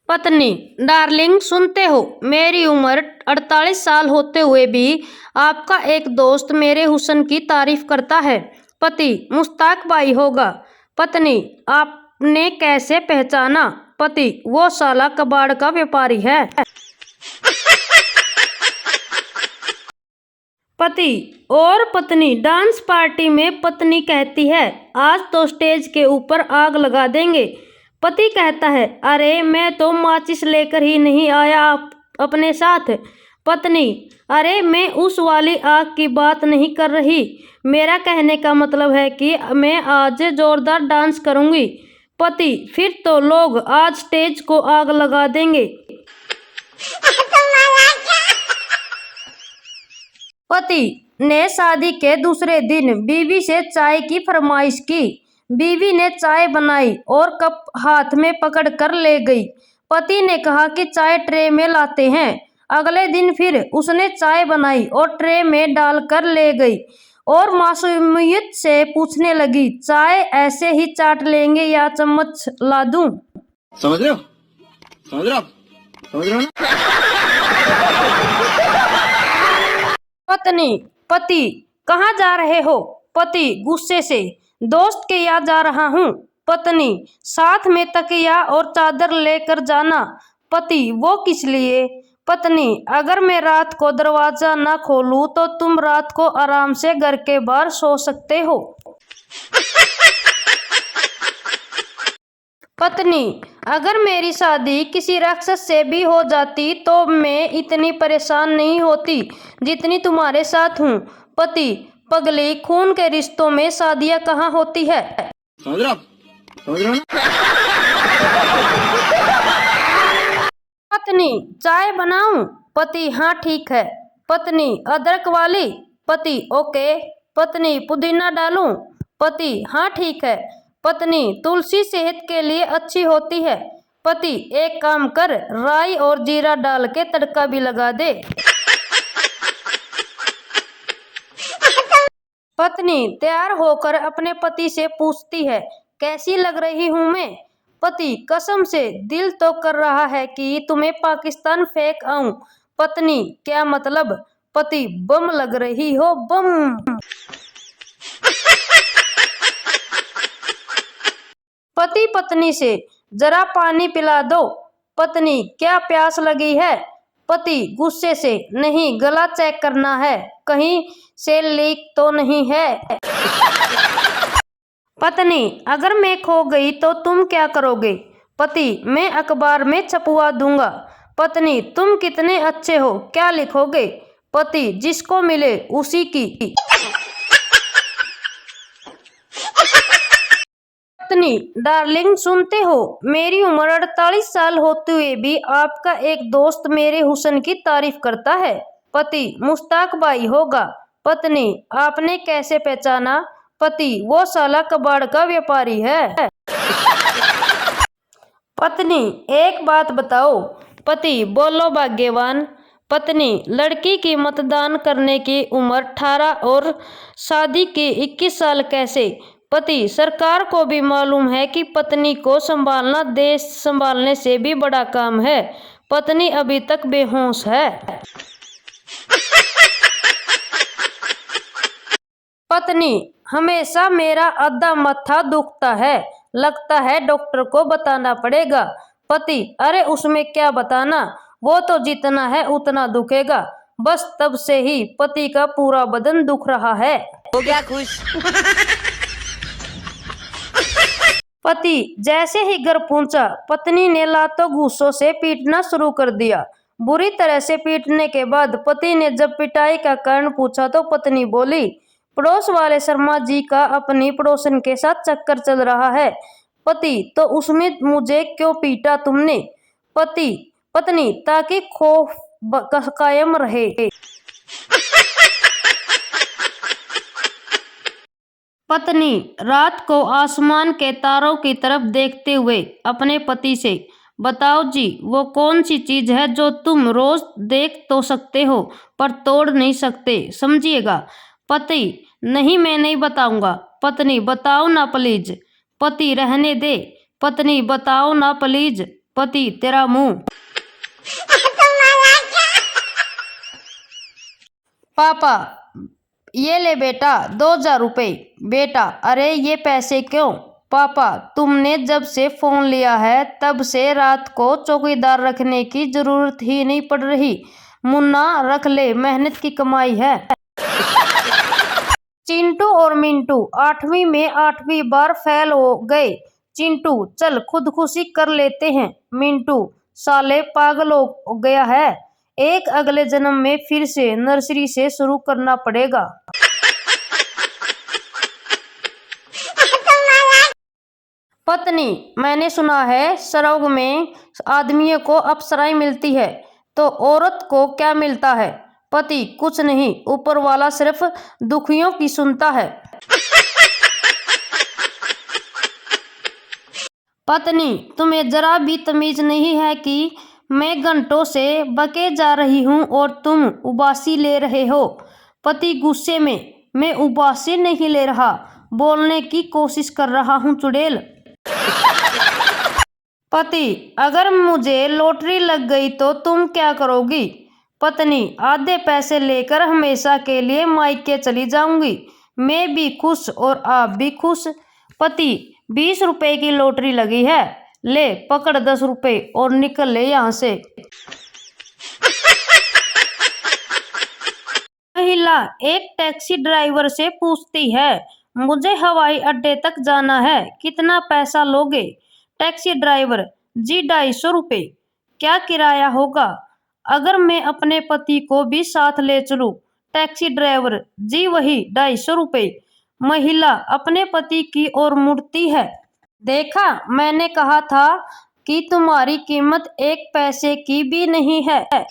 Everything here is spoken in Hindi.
पत्नी, डार्लिंग सुनते हो, मेरी उम्र 48 साल होते हुए भी आपका एक दोस्त मेरे हुस्न की तारीफ करता है। पति, मुश्ताक भाई होगा। पत्नी, आपने कैसे पहचाना? पति, वो साला कबाड़ का व्यापारी है। पति और पत्नी डांस पार्टी में पत्नी कहती है, आज तो स्टेज के ऊपर आग लगा देंगे। पति कहता है, अरे मैं तो माचिस लेकर ही नहीं आया अपने साथ। पत्नी, अरे मैं उस वाली आग की बात नहीं कर रही, मेरा कहने का मतलब है कि मैं आज जोरदार डांस करूंगी। पति, फिर तो लोग आज स्टेज को आग लगा देंगे। पति ने शादी के दूसरे दिन बीवी से चाय की फरमाइश की। बीवी ने चाय बनाई और कप हाथ में पकड़ कर ले गई। पति ने कहा कि चाय ट्रे में लाते हैं। अगले दिन फिर उसने चाय बनाई और ट्रे में डालकर ले गई और मासूमियत से पूछने लगी, चाय ऐसे ही चाट लेंगे या चम्मच ला दूं? समझ रहे हो? समझ रहे हो? समझ रहे हो ना? पत्नी, पति, कहाँ जा रहे हो? पति गुस्से से, दोस्त के यहाँ जा रहा हूँ। पत्नी, साथ में तकिया और चादर लेकर जाना। पति, वो किस लिए? पत्नी, अगर मैं रात को दरवाजा न खोलूं तो तुम रात को आराम से घर के बाहर सो सकते हो। पत्नी, अगर मेरी शादी किसी राक्षस से भी हो जाती तो मैं इतनी परेशान नहीं होती जितनी तुम्हारे साथ हूँ। पति, पगली, खून के रिश्तों में शादियाँ कहाँ होती है? समझ रहे हो? समझ रहे हो ना? पत्नी, चाय बनाऊं? पति, हाँ ठीक है। पत्नी, अदरक वाली? पति, ओके। पत्नी, पुदीना डालूं? पति, हाँ ठीक है। पत्नी, तुलसी सेहत के लिए अच्छी होती है। पति, एक काम कर, राई और जीरा डाल के तड़का भी लगा दे। पत्नी तैयार होकर अपने पति से पूछती है, कैसी लग रही हूं मैं? पति, कसम से दिल तो कर रहा है कि तुम्हें पाकिस्तान फेंक आऊं। पत्नी, क्या मतलब? पति, बम लग रही हो, बम। पति पत्नी से, जरा पानी पिला दो। पत्नी, क्या प्यास लगी है? पति गुस्से से, नहीं, गला चेक करना है, कहीं से लीक तो नहीं है। पत्नी, अगर मैं खो गई तो तुम क्या करोगे? पति, मैं अखबार में छपवा दूंगा। पत्नी, तुम कितने अच्छे हो, क्या लिखोगे? पति, जिसको मिले उसी की। पत्नी, डार्लिंग सुनते हो, मेरी उम्र 48 साल होते हुए भी आपका एक दोस्त मेरे हुस्न की तारीफ करता है। पति, मुश्ताक भाई होगा। पत्नी, आपने कैसे पहचाना? पति, वो साला कबाड़ का व्यापारी है। पत्नी, एक बात बताओ। पति, बोलो भाग्यवान। पत्नी, लड़की की मतदान करने की उम्र 18 और शादी की 21 साल कैसे? पति, सरकार को भी मालूम है कि पत्नी को संभालना देश संभालने से भी बड़ा काम है। पत्नी अभी तक बेहोश है। पत्नी, हमेशा मेरा आधा माथा दुखता है, लगता है डॉक्टर को बताना पड़ेगा। पति, अरे उसमें क्या बताना, वो तो जितना है उतना दुखेगा। बस तब से ही पति का पूरा बदन दुख रहा है। हो गया खुश? पति जैसे ही घर पहुंचा, पत्नी ने लातों घूंसों से पीटना शुरू कर दिया। बुरी तरह से पीटने के बाद पति ने जब पिटाई का कारण पूछा तो पत्नी बोली, पड़ोस वाले शर्मा जी का अपनी पड़ोसन के साथ चक्कर चल रहा है। पति, तो उसमें मुझे क्यों पीटा तुमने? पति, पत्नी, ताकि खौफ कायम रहे। पत्नी रात को आसमान के तारों की तरफ देखते हुए अपने पति से, बताओ जी, वो कौन सी चीज है जो तुम रोज देख तो सकते हो पर तोड़ नहीं सकते, समझिएगा। पति, नहीं, मैं नहीं बताऊंगा। पत्नी, बताओ ना प्लीज। पति, रहने दे। पत्नी, बताओ ना प्लीज। पति तेरा मुंह। पापा ये ले बेटा 2000 रुपये। बेटा अरे ये पैसे क्यों? पापा तुमने जब से फोन लिया है तब से रात को चौकीदार रखने की जरूरत ही नहीं पड़ रही। मुन्ना रख ले, मेहनत की कमाई है। चिंटू और मिंटू 8वीं में 8वीं बार फेल हो गए। चिंटू चल खुदकुशी कर लेते हैं। मिंटू साले पागल हो गया है, एक अगले जन्म में फिर से नर्सरी से शुरू करना पड़ेगा। पत्नी मैंने सुना है स्वर्ग में आदमियों को अप्सराएं मिलती है, तो औरत को क्या मिलता है? पति कुछ नहीं, ऊपर वाला सिर्फ दुखियों की सुनता है। पत्नी तुम्हें जरा भी तमीज नहीं है कि मैं घंटों से बके जा रही हूँ और तुम उबासी ले रहे हो। पति गुस्से में, मैं उबासी नहीं ले रहा, बोलने की कोशिश कर रहा हूँ चुड़ैल। पति अगर मुझे लॉटरी लग गई तो तुम क्या करोगी? पत्नी आधे पैसे लेकर हमेशा के लिए मायके चली जाऊंगी, मैं भी खुश और आप भी खुश। पति 20 रुपए की लॉटरी लगी है, ले पकड़ 10 रुपए और निकल ले यहाँ से। महिला एक टैक्सी ड्राइवर से पूछती है, मुझे हवाई अड्डे तक जाना है, कितना पैसा लोगे? टैक्सी ड्राइवर जी 250 रुपये। क्या किराया होगा? अगर मैं अपने पति को भी साथ ले चलूं? टैक्सी ड्राइवर जी वही 250 रुपये। महिला अपने पति की ओर मुड़ती है, देखा मैंने कहा था कि तुम्हारी कीमत 1 पैसे की भी नहीं है।